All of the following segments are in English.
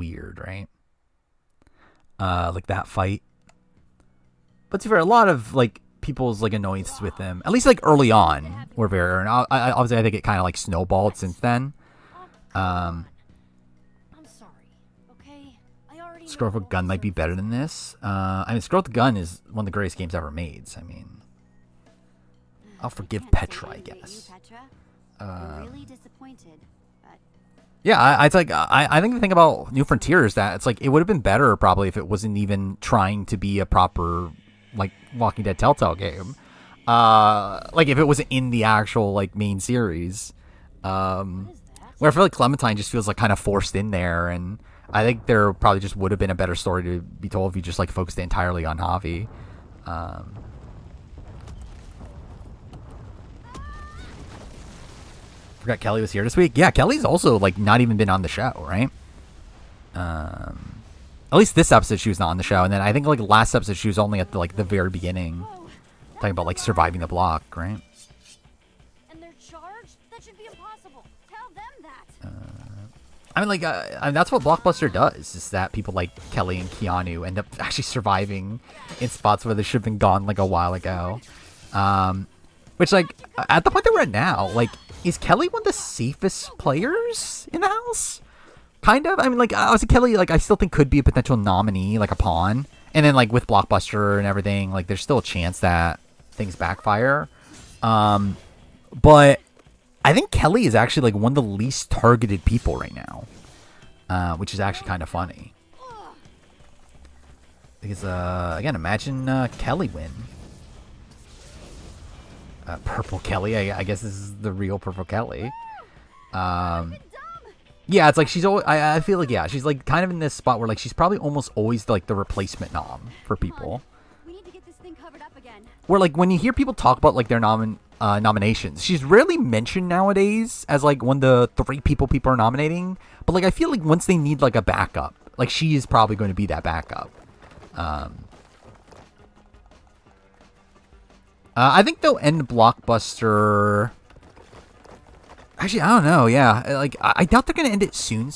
weird, right? Like that fight. But to be fair, a lot of like people's like annoyances with them, at least like early on, were very. And obviously, I think it kind of like snowballed since then. I'm sorry. Okay, I already Scroll with a Gun might be better than this. I mean, Scroll with a Gun is one of the greatest games ever made. So, I mean, I'll forgive Petra, I guess. Really disappointed. Yeah, I think the thing about New Frontier is that it's like it would have been better probably if it wasn't even trying to be a proper like Walking Dead Telltale game. Like if it wasn't in the actual like main series. Where I feel like Clementine just feels like kind of forced in there, and I think there probably just would have been a better story to be told if you just like focused entirely on Javi. Forgot Kelly was here this week. Yeah, Kelly's also like not even been on the show, right? At least this episode she was not on the show, and then I think like last episode she was only at the very beginning, talking about like surviving the block, right? And they're charged? That should be impossible. Tell them that. I mean, like, that's what Blockbuster does, is that people like Kelly and Keanu end up actually surviving in spots where they should have been gone, like, a while ago. Which, like, at the point that we're at now, like, is Kelly one of the safest players in the house? Kind of. I mean, like, obviously Kelly, like, I still think could be a potential nominee, like, a pawn. And then, like, with Blockbuster and everything, like, there's still a chance that things backfire. But I think Kelly is actually like one of the least targeted people right now, which is actually kind of funny. Because again, imagine Kelly win. Purple Kelly, I guess this is the real Purple Kelly. Yeah, it's like she's always. I feel like she's like kind of in this spot where like she's probably almost always like the replacement nom for people. We need to get this thing covered up again. Where like when you hear people talk about like their nominations, she's rarely mentioned nowadays as like one of the 3 people are nominating. But like I feel like once they need like a backup, like she is probably going to be that backup. I think they'll end Blockbuster. Actually, I don't know. Yeah, like I doubt they're going to end it soon.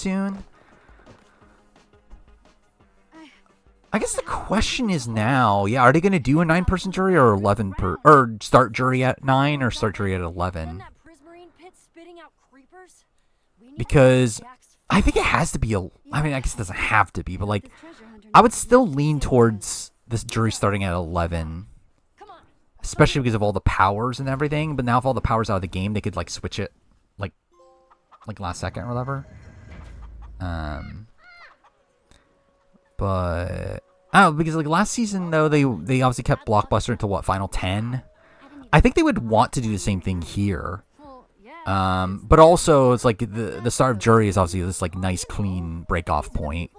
I guess the question is now, are they going to do a 9-person jury or 11 or start jury at 9 or start jury at 11? Because I think it has to be I mean, I guess it doesn't have to be, but like I would still lean towards this jury starting at 11, especially because of all the powers and everything. But now if all the powers out of the game, they could like switch it like last second or whatever. But because like last season though they obviously kept Blockbuster until what, final 10. I think they would want to do the same thing here. But also it's like the start of jury is obviously this like nice clean break off point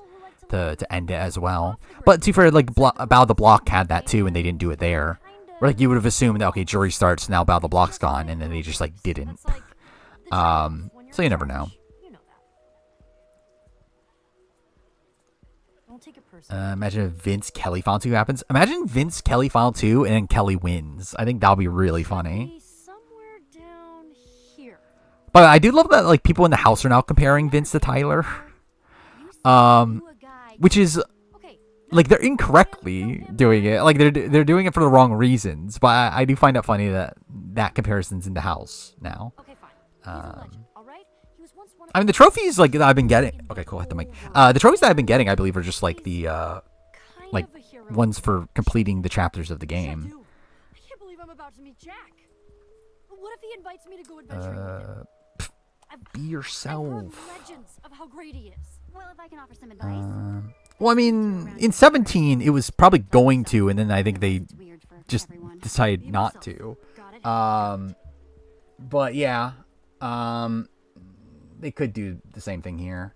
to end it as well. But to be fair, like Battle of the Block had that too, and they didn't do it there. Where like you would have assumed that okay, jury starts now, Battle of the Block's gone, and then they just like didn't. So you never know. Imagine if Vince Kelly Final 2 happens. Imagine Vince Kelly Final 2 and then Kelly wins. I think that'll be really funny. But I do love that like people in the house are now comparing Vince to Tyler. Which is like they're incorrectly doing it. Like they're doing it for the wrong reasons. But I do find it funny that comparison's in the house now. I mean, the trophies like that I've been getting. Okay, cool. Hit the mic. The trophies that I've been getting, I believe, are just like the like ones for completing the chapters of the game. I can't believe I'm about to meet Jack. What if he invites me to go adventuring? Be yourself. Legends of how great he is. Well, if I can offer some advice. Well, I mean, in 17, it was probably going to, and then I think they just decided not to. But yeah, they could do the same thing here.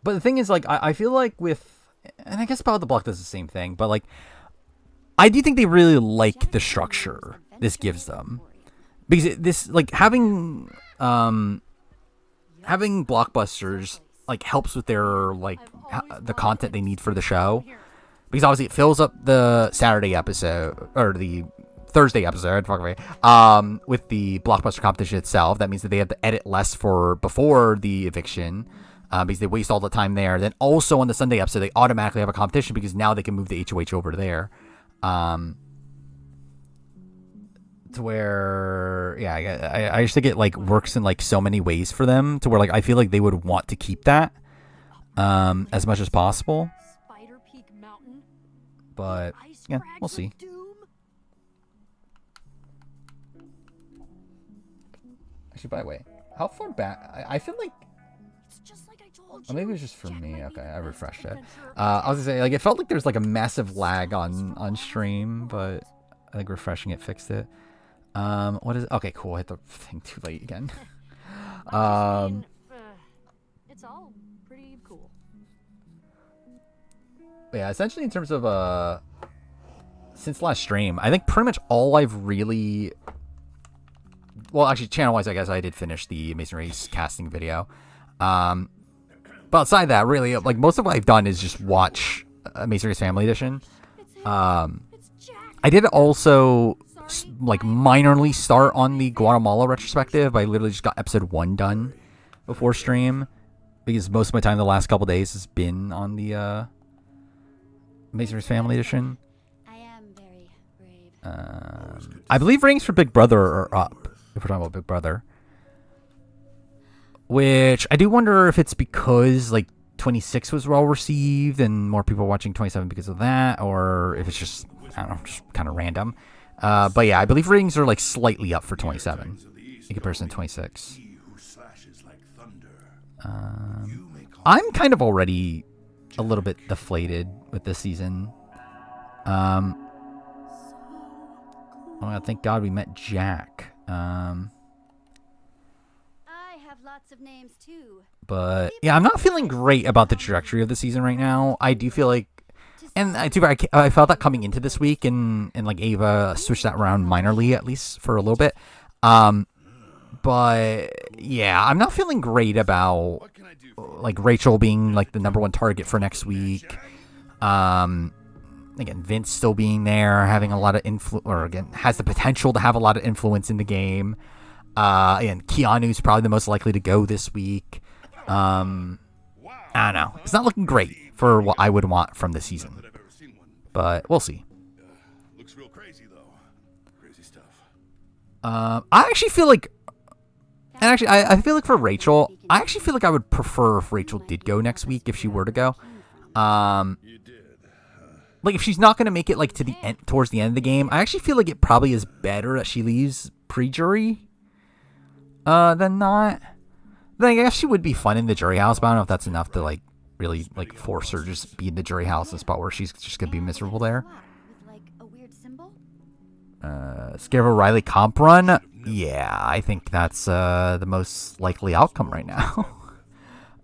But the thing is, like, I feel like with, and I guess Battle of the Block does the same thing, but like, I do think they really like the structure this gives them. Because this, like, having blockbusters, like, helps with their, like, the content they need for the show. Because obviously it fills up the Saturday episode, or the Thursday episode, with the Blockbuster competition itself. That means that they have to edit less for before the eviction. because they waste all the time there. Then also on the Sunday episode, they automatically have a competition because now they can move the HOH over there. To where, yeah, I just think it like works in like so many ways for them to where like I feel like they would want to keep that as much as possible. Spider Peak Mountain. But Ice yeah, Crags we'll of see. Doom? Actually, by the way, how far back? I feel like, It's just like I told or maybe it you. was just for Jack me. might be Okay, the I best refreshed it. adventurer I was gonna say like it felt like there's like a massive lag on stream, but I think refreshing it fixed it. What is? Okay, cool. I hit the thing too late again. I just mean, it's all pretty cool. Yeah, essentially in terms of since last stream, I think pretty much all I've really, well, actually channel wise, I guess I did finish the Amazing Race casting video. But outside that, really, like most of what I've done is just watch Amazing Race Family Edition. It's him. It's Jack. I did also Sorry, like I- minorly start on the Guatemala retrospective. I literally just got episode 1 done before stream because most of my time the last couple days has been on the Amazing Race Family Edition. I am very brave. I believe ratings for Big Brother are up, if we're talking about Big Brother. Which I do wonder if it's because like 26 was well received and more people are watching 27 because of that, or if it's just, I don't know, just kind of random. But yeah, I believe ratings are like slightly up for 27 in comparison to 26. I'm kind of already a little bit deflated with this season. Oh, thank God we met Jack. I have lots of names too. But yeah, I'm not feeling great about the trajectory of the season right now. I do feel like, and I felt that coming into this week, and like Ava switched that around minorly at least for a little bit. But yeah, I'm not feeling great about like Rachel being like the #1 target for next week. Again, Vince still being there, having a lot of influence, or again, has the potential to have a lot of influence in the game. And Keanu's probably the most likely to go this week. I don't know. It's not looking great for what I would want from the season, but we'll see. Looks real crazy though. Crazy stuff. I actually feel like, and actually, I feel like for Rachel, I actually feel like I would prefer if Rachel did go next week if she were to go. You did. Like if she's not going to make it like to the end, towards the end of the game, I actually feel like it probably is better that she leaves pre-jury than not. Then I guess she would be fun in the jury house, but I don't know if that's enough to like really like force her to just be in the jury house, a spot where she's just gonna be miserable there. With like a weird symbol? Scarecrow Riley comp run. Yeah, I think that's the most likely outcome right now.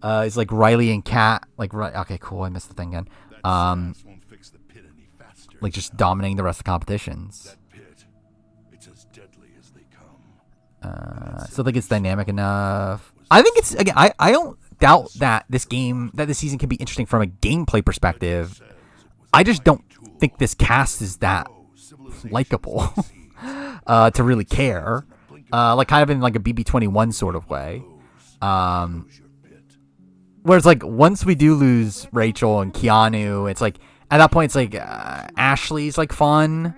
It's like Riley and Kat, like okay, cool. I missed the thing again. Won't fix the pit any faster. Like just dominating the rest of the competitions. That pit. It's as deadly as they come. So I think it's dynamic enough. I think it's, again, I don't doubt that this season can be interesting from a gameplay perspective. I just don't think this cast is that likable to really care. Like kind of in like a BB21 sort of way. Whereas like once we do lose Rachel and Keanu, it's like at that point it's like Ashley's like fun.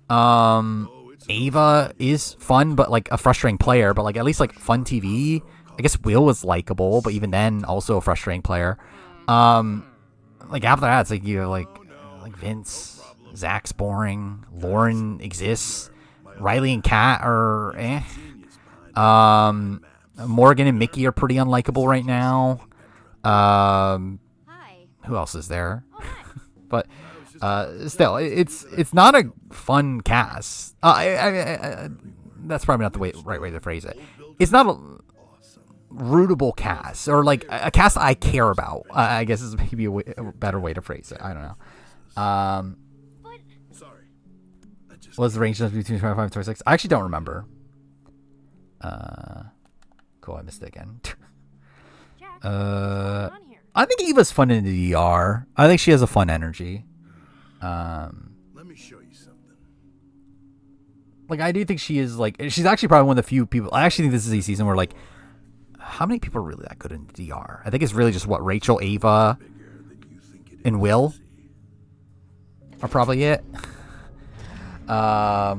Ava is fun, but like a frustrating player, but like at least like fun TV. I guess Will was likable, but even then also a frustrating player. Like after that it's like you know, like Vince, Zach's boring, Lauren exists, Riley and Kat are Morgan and Mickey are pretty unlikable right now. Hi. Who else is there? But still, it's not a fun cast. That's probably not the right way to phrase it. It's not a rootable cast, or like a cast I care about. I guess is maybe a better way to phrase it. I don't know. Sorry. What was the range between 25 and 26? I actually don't remember. Cool, I missed it again. Jack, what's going on here? I think Eva's fun in the DR. I think she has a fun energy. Let me show you something. Like I do think she is like she's actually probably one of the few people. I actually think this is a season where like how many people are really that good in DR? I think it's really just what Rachel, Ava, and Will are probably it. Cass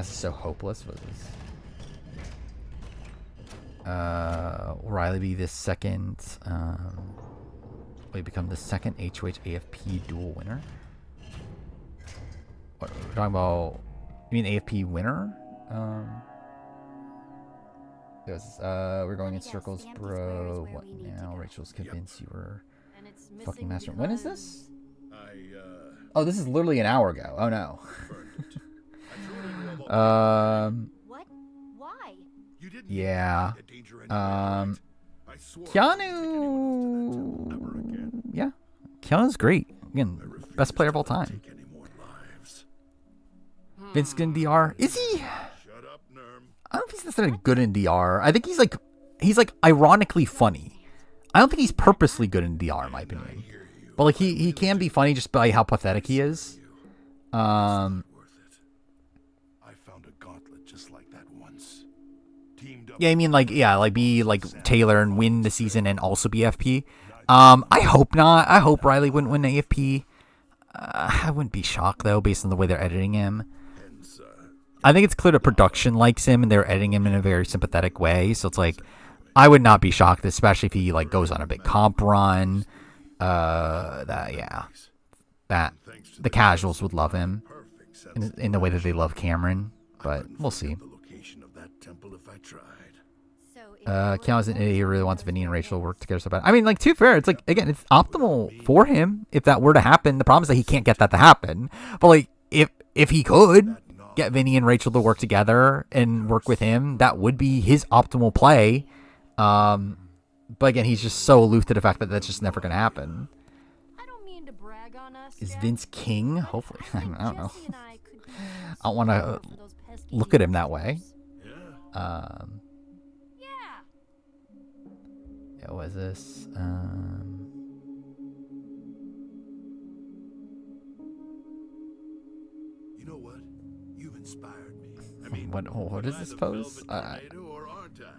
is so hopeless. What is this? Will Riley be the second? Will he become the second HOH AFP dual winner? What we're talking about? You mean AFP winner? We're going in circles, bro. What now? Rachel's convinced you were fucking master. When is this? Oh, this is literally an hour ago. Oh no. What? Why? Yeah. Keanu. Yeah. Keanu's great. Again, best player of all time. Vince good in DR. Is he? I don't know if he's necessarily good in DR. I think he's like ironically funny. I don't think he's purposely good in DR, in my opinion. But like he can be funny just by how pathetic he is. I found a gauntlet just like that once. Teamed up. Yeah, I mean like be like Taylor and win the season and also be FP. I hope not. I hope Riley wouldn't win AFP. I wouldn't be shocked though, based on the way they're editing him. I think it's clear that production likes him and they're editing him in a very sympathetic way. So it's like, I would not be shocked, especially if he like goes on a big comp run. The casuals would love him in the way that they love Cameron, but we'll see. Keanu's an idiot. He really wants Vinny and Rachel to work together so bad. I mean, like, to be fair, it's like, again, it's optimal for him if that were to happen. The problem is that he can't get that to happen. But like, if he could get Vinny and Rachel to work together and work with him, that would be his optimal play. But again, he's just so aloof to the fact that that's just never going to happen. I don't mean to brag on us. Is Dad. Vince king? Hopefully. I don't know. Jesse and I could be I don't want to for those pesky look at him that way. Yeah. Yeah, what is this? You know what? You've inspired me. I mean, What is this post? or aren't I?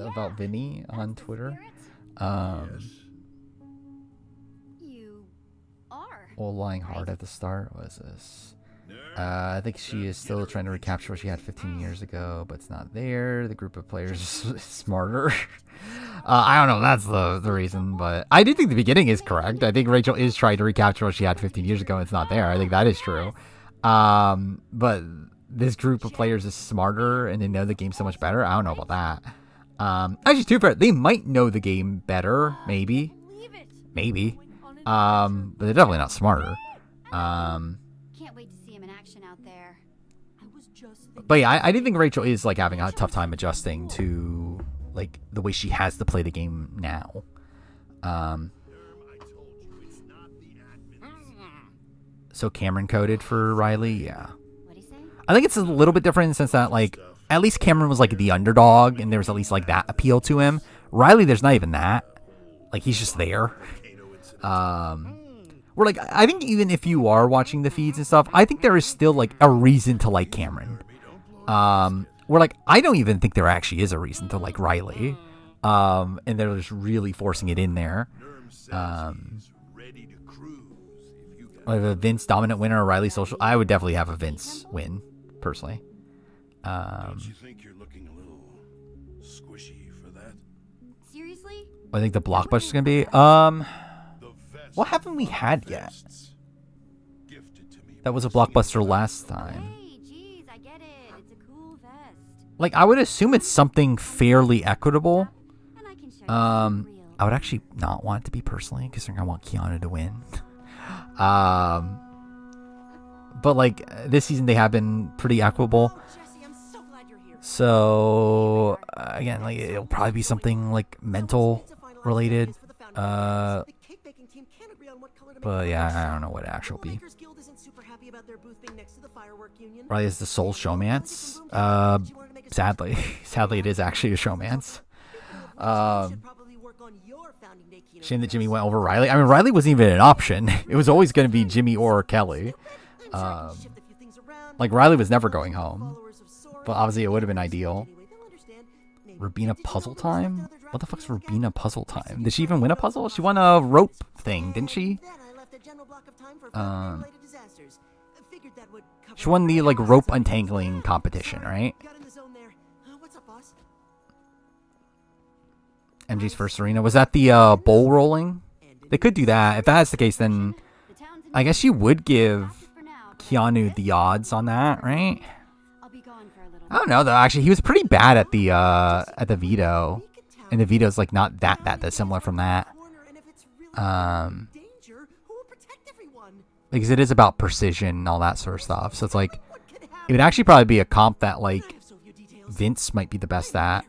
About Vinny on Twitter. You are. Well, lying hard at the start. What is this? I think she is still trying to recapture what she had 15 years ago, but it's not there. The group of players is smarter. I don't know. That's the reason, but I do think the beginning is correct. I think Rachel is trying to recapture what she had 15 years ago, and it's not there. I think that is true. But this group of players is smarter, and they know the game so much better. I don't know about that. Actually, too fair. They might know the game better, maybe. But they're definitely not smarter. Can't wait to see him in action out there. I was just thinking. But yeah, I do think Rachel is like having a tough time adjusting to like the way she has to play the game now. So Cameron coded for Riley, yeah. What'd he say? I think it's a little bit different in the sense that like at least Cameron was like the underdog and there was at least like that appeal to him. Riley, there's not even that. Like he's just there. We're like, I think even if you are watching the feeds and stuff, I think there is still like a reason to like Cameron. We're like, I don't even think there actually is a reason to like Riley. And they're just really forcing it in there. Like a Vince dominant winner or Riley social, I would definitely have a Vince win personally. Don't you think you're looking a little squishy for that? Seriously? I think the blockbuster's gonna be. What haven't we had yet? That was a blockbuster last time. Hey, geez, I get it. It's a cool vest. Like I would assume it's something fairly equitable. And I can show you I real. would actually not want it to be personally because I want Keanu to win. But like this season they have been pretty equitable. Jesse, I'm so glad you're here. So again, like it'll probably be something like mental related. But yeah, I don't know what it actually will be. Probably is the sole showmance. Sadly it is actually a showmance. Shame that Jimmy went over Riley. I mean, Riley wasn't even an option. It was always going to be Jimmy or Kelly. Like Riley was never going home. But obviously it would have been ideal. Rubina puzzle time? What the fuck's Rubina puzzle time? Did she even win a puzzle? She won a rope thing, didn't she? She won the like rope untangling competition, right? MJ's first arena. Was that the bowl rolling? They could do that. If that's the case, then I guess you would give Keanu the odds on that, right? I don't know though. Actually, he was pretty bad at the veto, and the veto's like not that dissimilar from that. Because it is about precision and all that sort of stuff. So it's like it would actually probably be a comp that like Vince might be the best at.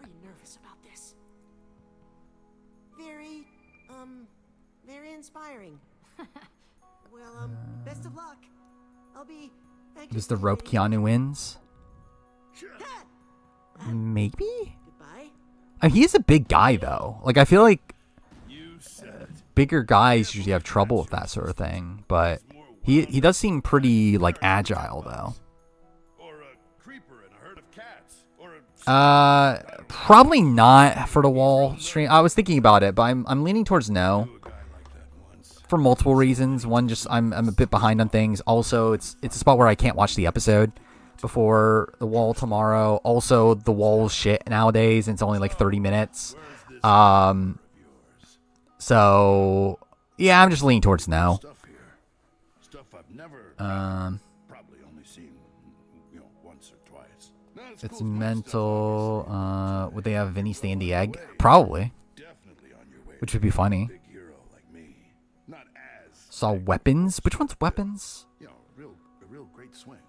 Very inspiring. Well, best of luck. I'll be. Does the rope Keanu wins? Maybe. Goodbye. I mean, he is a big guy though. Like I feel like bigger guys usually have trouble with that sort of thing, but he does seem pretty like agile though. Or a creeper in a herd of cats. Or a Probably not for the wall stream. I was thinking about it, but I'm leaning towards no. a guy like that once. For multiple reasons. One, just I'm a bit behind on things. Also, it's a spot where I can't watch the episode before the wall tomorrow. Also, the wall's shit nowadays, and it's only like 30 minutes. So yeah, I'm just leaning towards no. Stuff here. Stuff I've never probably only seen, once or twice. No, It's cool mental. Would they have Vinny stand the egg? Probably, Definitely on your way. which would be funny. Big hero like me. Not as Saw weapons. Which one's weapons? a real great swing.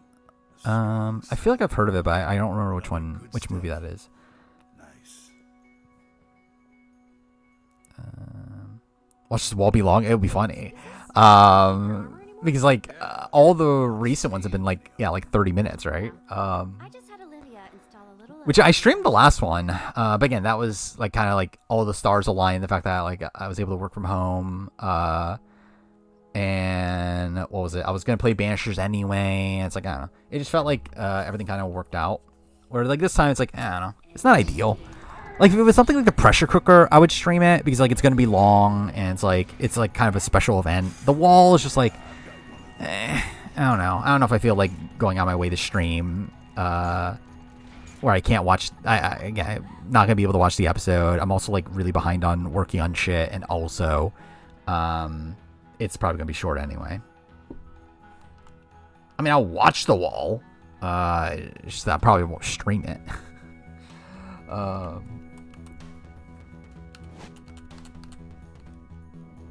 I feel like I've heard of it, but I don't remember which movie that is. Nice. Watch this wall be long. It would be funny. Because like all the recent ones have been like 30 minutes, right? I just had Olivia install a little. Which I streamed the last one, but again, that was like kind of like all the stars aligned. The fact that like I was able to work from home, and what was it? I was gonna play Banishers anyway. And it's like I don't know. It just felt like everything kind of worked out. Where like this time, it's like I don't know. It's not ideal. Like if it was something like the pressure cooker, I would stream it because like it's gonna be long and it's like kind of a special event. The wall is just like, I don't know. I don't know if I feel like going on my way to stream, where I can't watch. Again, I'm not gonna be able to watch the episode. I'm also like really behind on working on shit, and also, it's probably gonna be short anyway. I mean, I'll watch the wall. Just that I probably won't stream it.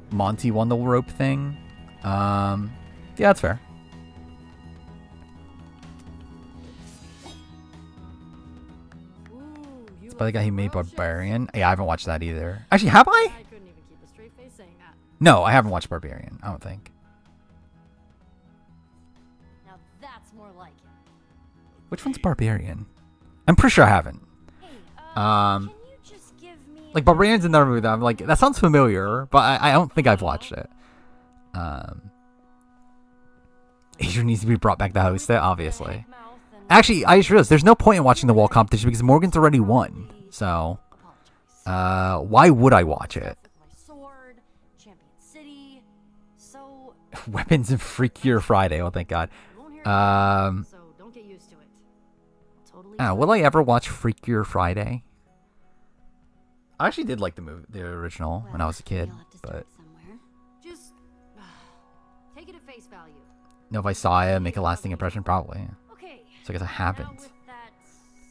Monty won the rope thing. Yeah, that's fair. It's by the guy who made Barbarian. Yeah, I haven't watched that either. Actually, have I? I couldn't even keep a straight face saying that. No, I haven't watched Barbarian. I don't think. Now that's more like it. Which one's Barbarian? I'm pretty sure I haven't. Hey, Um, can you just give me Like Barbarian's another movie that I'm like, that sounds familiar, but I don't think I've watched it. Adrian needs to be brought back to host it, obviously. Actually, I just realized there's no point in watching the wall competition because Morgan's already won. So, why would I watch it? my sword, Champion City. So Weapons and Freakier Friday. Oh, thank God. you won't hear so don't get used to it. Totally. Will I ever watch Freakier Friday? I actually did like the original when I was a kid, You'll have to but start somewhere. Just take it at face value. no, if I saw it, make a lasting impression, probably. Okay. So I guess I now haven't. with that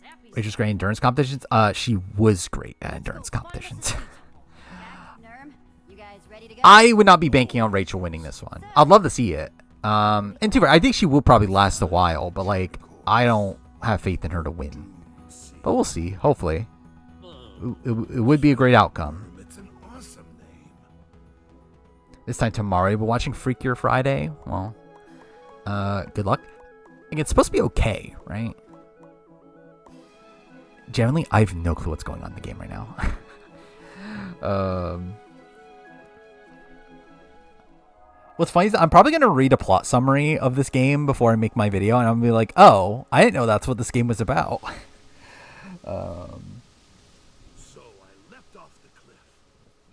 sappy Rachel's great at endurance competitions. She was great at endurance competitions. Jack, Nerm, you guys ready to go? I would not be banking on Rachel winning this one. I'd love to see it. And to be fair, I think she will probably last a while, but like I don't have faith in her to win. But we'll see. Hopefully, it would be a great outcome. It's an awesome name. This time tomorrow, we're watching Freakier Friday. Well, good luck. Like, it's supposed to be okay, right? Generally, I have no clue what's going on in the game right now. What's funny is I'm probably gonna read a plot summary of this game before I make my video, and I'm gonna be like, "Oh, I didn't know that's what this game was about." So I leapt off the cliff.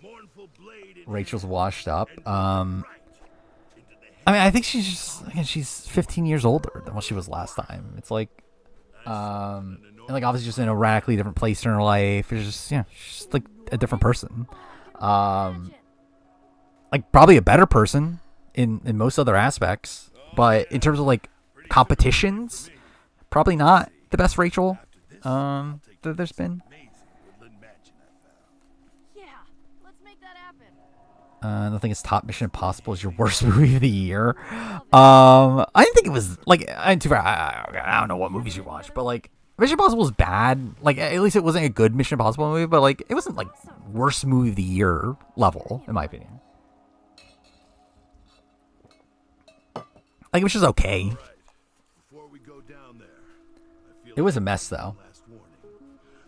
Mournful blade in Rachel's washed up. right I mean, I think she's just again, she's 15 years older than what she was last time. It's like, and like obviously just in a radically different place in her life. It's just she's just like a different person. Like probably a better person in most other aspects, but in terms of like competitions, probably not the best Rachel that there's been. Yeah, let's make that happen. Nothing is top Mission Impossible is your worst movie of the year. I didn't think it was like I don't know what movies you watch, but like Mission Impossible is bad. Like at least it wasn't a good Mission Impossible movie, but like it wasn't like worst movie of the year level in my opinion. Like it was just okay. Before we go down there, I feel It was a mess though. last warning.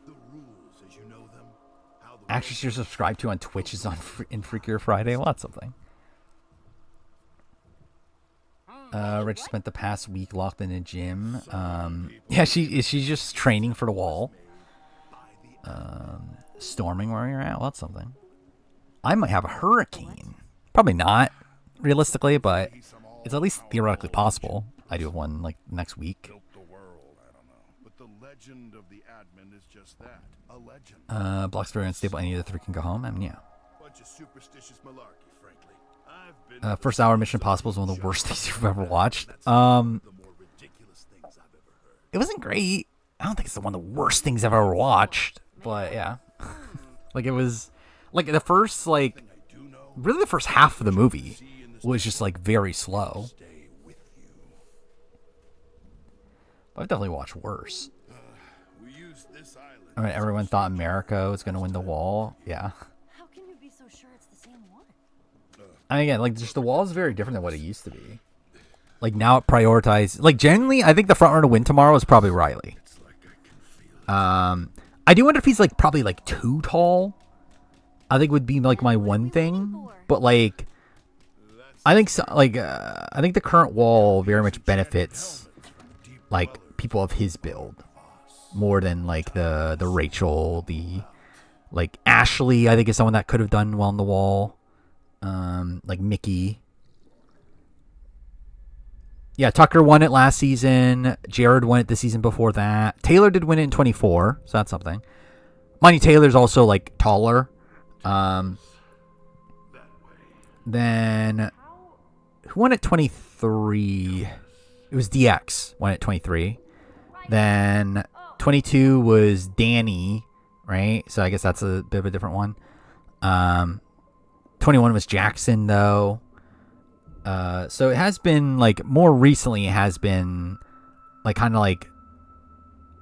The rules as you know them, how the Actress you're subscribed to on Twitch is on in Freakier Friday. Well, that's something. Rich spent the past week locked in a gym. Yeah, she's just training for the wall. Storming where you're at. Well, that's something. I might have a hurricane. Probably not, realistically, but it's at least theoretically possible. I do have one like next week. built the world, I don't know. But the legend of the admin is just that, a legend. Block's very unstable. Any of the three can go home. I mean, yeah. Bunch of superstitious malarkey, frankly. I've been First hour Mission Impossible is one of the worst things you've ever watched. the more ridiculous things I've ever heard. It wasn't great. I don't think it's one of the worst things I've ever watched, but yeah. Like it was like the first like really the first half of the movie was just like very slow. But I've definitely watched worse. We use this island. I mean, everyone thought America was gonna win the wall. Yeah. How can you be so sure it's the same one? I mean, again, like just the wall is very different than what it used to be. Like now it prioritizes. Like generally, I think the front runner to win tomorrow is probably Riley. I do wonder if he's like probably like too tall. I think would be like my one thing, but like I think so, like I think the current wall very much benefits like people of his build more than like the Rachel, the like Ashley. I think is someone that could have done well on the wall. Like Mickey. Yeah, Tucker won it last season. Jared won it the season before that. Taylor did win it in 24, so that's something. Mind you, Taylor's also like taller. Then who won at 23? It was DX won at 23. Then 22 was Danny, right? So I guess that's a bit of a different one. 21 was Jackson though. So it has been like more recently it has been like kind of like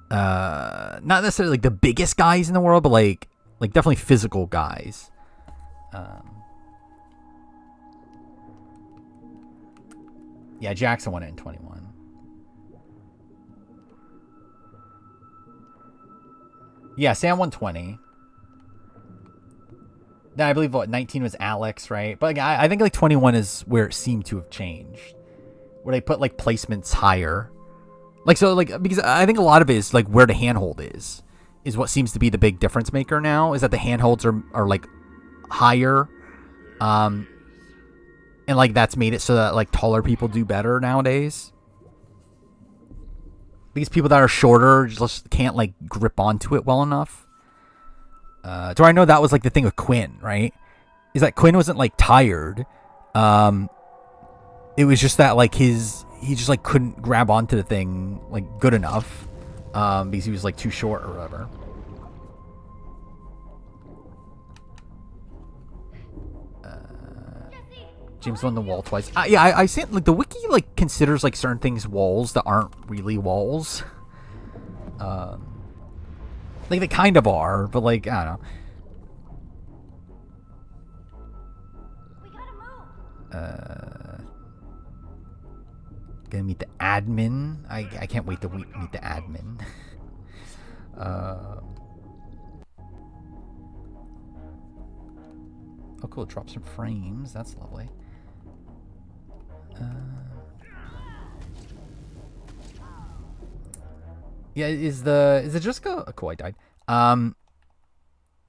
not necessarily like the biggest guys in the world, but like definitely physical guys. Yeah, Jackson won it in 21. Yeah, Sam won 20. Then I believe 19 was Alex, right? But like, I think like 21 is where it seemed to have changed, where they put like placements higher, like so like because I think a lot of it is like where the handhold is what seems to be the big difference maker now is that the handholds are like higher, and like that's made it so that like taller people do better nowadays. Because people that are shorter just can't like grip onto it well enough. So I know that was like the thing with Quinn, right? Is that Quinn wasn't like tired. It was just that like he just like couldn't grab onto the thing like good enough, because he was like too short or whatever. James won the wall twice. Yeah, I see like the wiki like considers like certain things walls that aren't really walls. Like they kind of are, but like I don't know. We gotta move. Gonna meet the admin. I can't wait to meet the admin. Oh cool, drop some frames. That's lovely. Yeah, is the Jessica? Oh, cool, I died.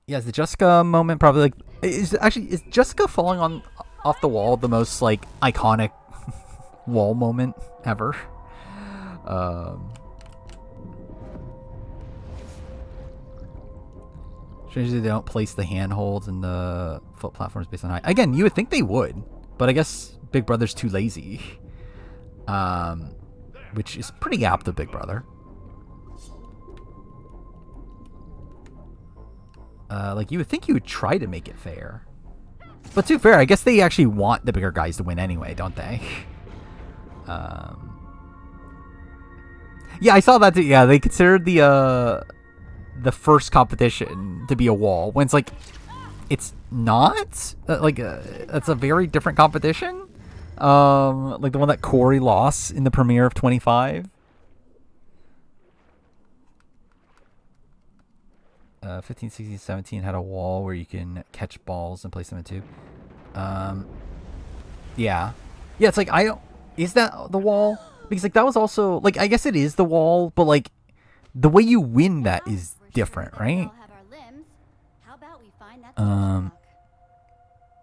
Yeah, is the Jessica moment probably like is Jessica falling on off the wall the most like iconic wall moment ever? Strangely, they don't place the handholds and the foot platforms based on height. Again, you would think they would, but I guess Big Brother's too lazy. Which is pretty apt of Big Brother. Like, you would think you would try to make it fair. But to be fair, I guess they actually want the bigger guys to win anyway, don't they? Yeah, I saw that too. Yeah, they considered the first competition to be a wall when it's not it's a very different competition, like the one that Corey lost in the premiere of 25. 15, 16, 17 had a wall where you can catch balls and place them into. Yeah, it's like, is that the wall? Because like that was also like, I guess it is the wall, but like the way you win that is different, right?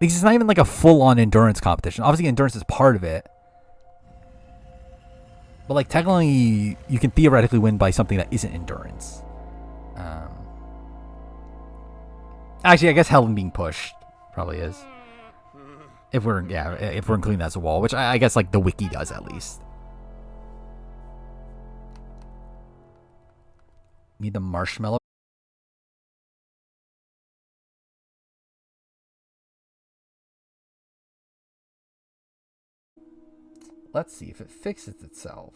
Because it's not even like a full-on endurance competition. Obviously, endurance is part of it, but like technically, you can theoretically win by something that isn't endurance. Actually, I guess hell and being pushed probably is. If we're including that as a wall, which I guess like the wiki does at least. Need the marshmallow. Let's see if it fixes itself.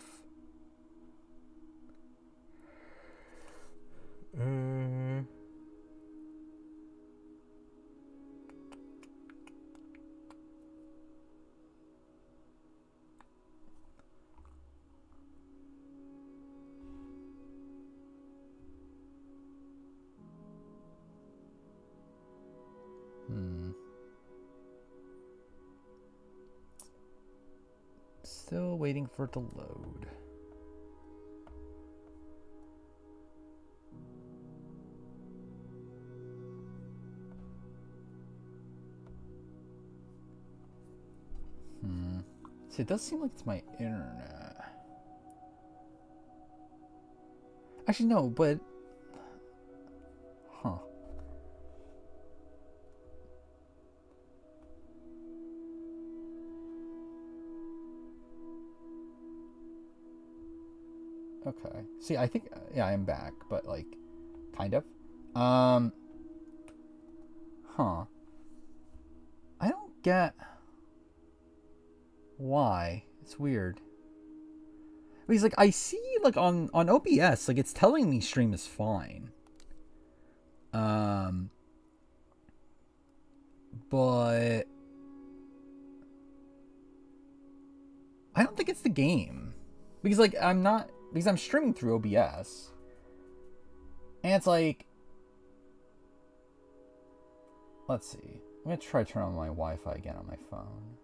Still waiting for it to load. See, it does seem like it's my internet. Actually, no, but... Huh. Okay. See, I think... Yeah, I'm back, but, like, kind of. Huh. I don't get... why. It's weird. Because, like, I see, like, on OBS, like, it's telling me stream is fine. But... I don't think it's the game. Because, like, because I'm streaming through OBS. And it's like... Let's see. I'm going to try to turn on my Wi-Fi again on my phone.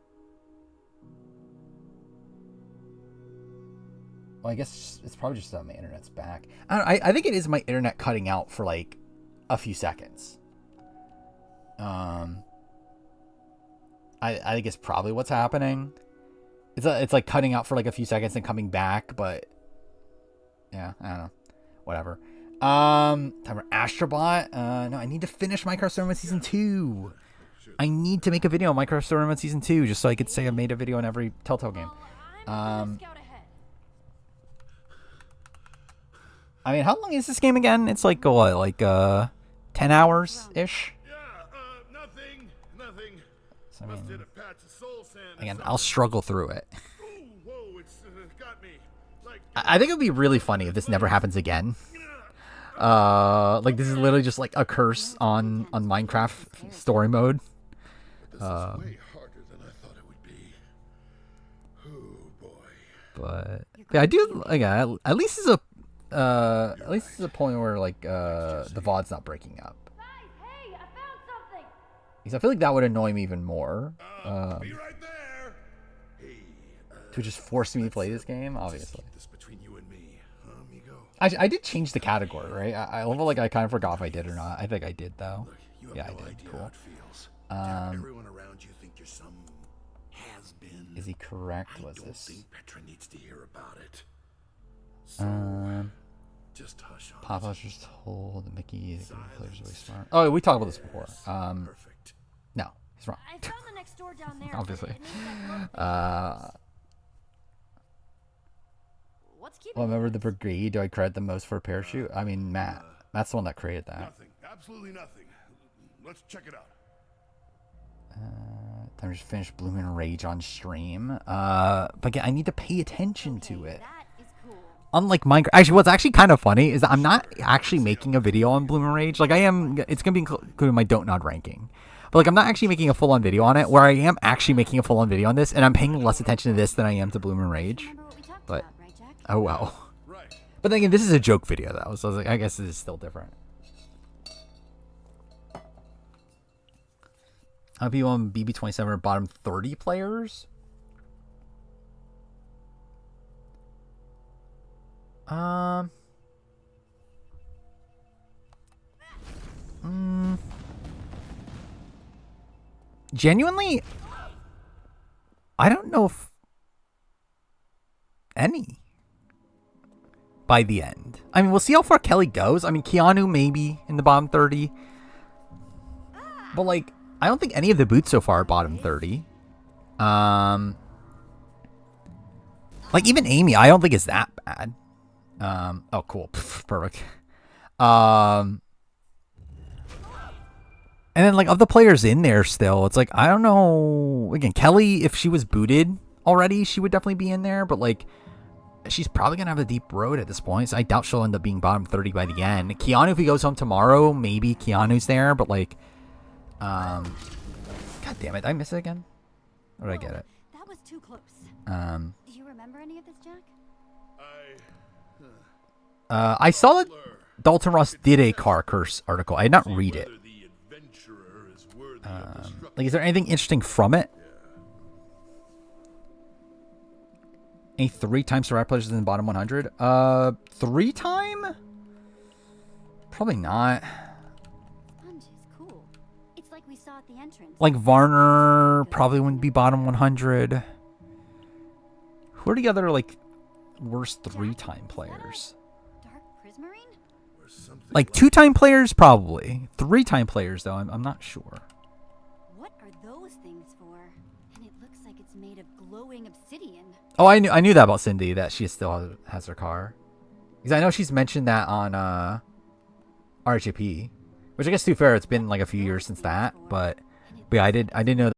Well, I guess it's probably just that my internet's back. I think it is my internet cutting out for like a few seconds. I think it's probably what's happening. It's like cutting out for like a few seconds and coming back, but yeah, I don't know. Whatever. Time for Astrobot. No, I need to finish Minecraft Story Mode Season 2. I need to make a video on Minecraft Story Mode Season 2 just so I could say I made a video on every Telltale game. I mean, how long is this game again? It's like, what, like 10 hours-ish? Nothing. So, I mean, Must hit a patch of soul sand. again, I'll struggle through it. Whoa, it's got me. Like, I think it would be really funny if this never happens again. Like, this is literally just like a curse on Minecraft Story Mode. this is way harder than I thought it would be. Oh boy. But yeah, I do. Again, at least it's a point where like the VOD's not breaking up. Hey, I found something. Because I feel like that would annoy me even more. Be right there. Hey, To just force me to play this game, obviously. keep this between you and me, huh, amigo? I did change the category, right? I level like I kind of forgot if I did or not. I think I did though. Look, you have Yeah, I no did. idea Cool. how it feels. To have Um, everyone around you think you're some has-been. Is he correct? I Was don't this? think Petra needs to hear about it. So, just hush on Pop it. Ushers told Mickey the players are really smart. Oh, we talked about this before. Perfect. No, he's wrong. I found the next door down there. but Obviously. it needs that glove thing. What's keeping Well, you remember the guys? brigade? Do I credit the most for a parachute? I mean, Matt. Matt's the one that created that. Nothing. Absolutely nothing. Let's check it out. Time to just finish Blooming Rage on stream. But again, I need to pay attention to it. That is cool. Unlike Minecraft, actually, what's actually kind of funny is that I'm not actually making a video on Blooming Rage. Like I am, it's gonna be included in my Don't Nod ranking. But like I'm not actually making a full-on video on it. Where I am actually making a full-on video on this, and I'm paying less attention to this than I am to Blooming Rage. Remember what we talked But- about, right, Jack? Oh well. Right. But then again, this is a joke video though, so I was like, I guess this is still different. How many people on BB27 are bottom 30 players? Genuinely, I don't know if any by the end. I mean, we'll see how far Kelly goes. I mean, Keanu maybe in the bottom 30. But like, I don't think any of the boots so far are bottom 30. Like even Amy, I don't think is that bad. Oh cool. Perfect. And then like of the players in there still, it's like I don't know. Again, Kelly, if she was booted already, she would definitely be in there, but like she's probably gonna have a deep road at this point, so I doubt she'll end up being bottom 30 by the end. Keanu, if he goes home tomorrow, maybe Keanu's there, but like god damn it, did I miss it again? Or did I get it? That was too close. Um Do you remember any of this, Jack? I saw that Dalton Ross did a car curse article. I did not read it. Whether the adventurer is worthy of the struggle. Like, is there anything interesting from it? Any 3-time Survivor players in the bottom 100? 3-time? Probably not. Sponge is cool. It's like we saw at the entrance. Like Varner probably wouldn't be bottom 100. Who are the other like worst 3-time players? Dark Prismarine? Or something Like 2-time players probably. 3-time players though, I'm not sure. What are those things for? And it looks like it's made of glowing obsidian. Oh, I knew that about Cindy, that she still has her car. Because I know she's mentioned that on RHAP. Which I guess to be fair, it's been like a few years since that, but yeah, I didn't know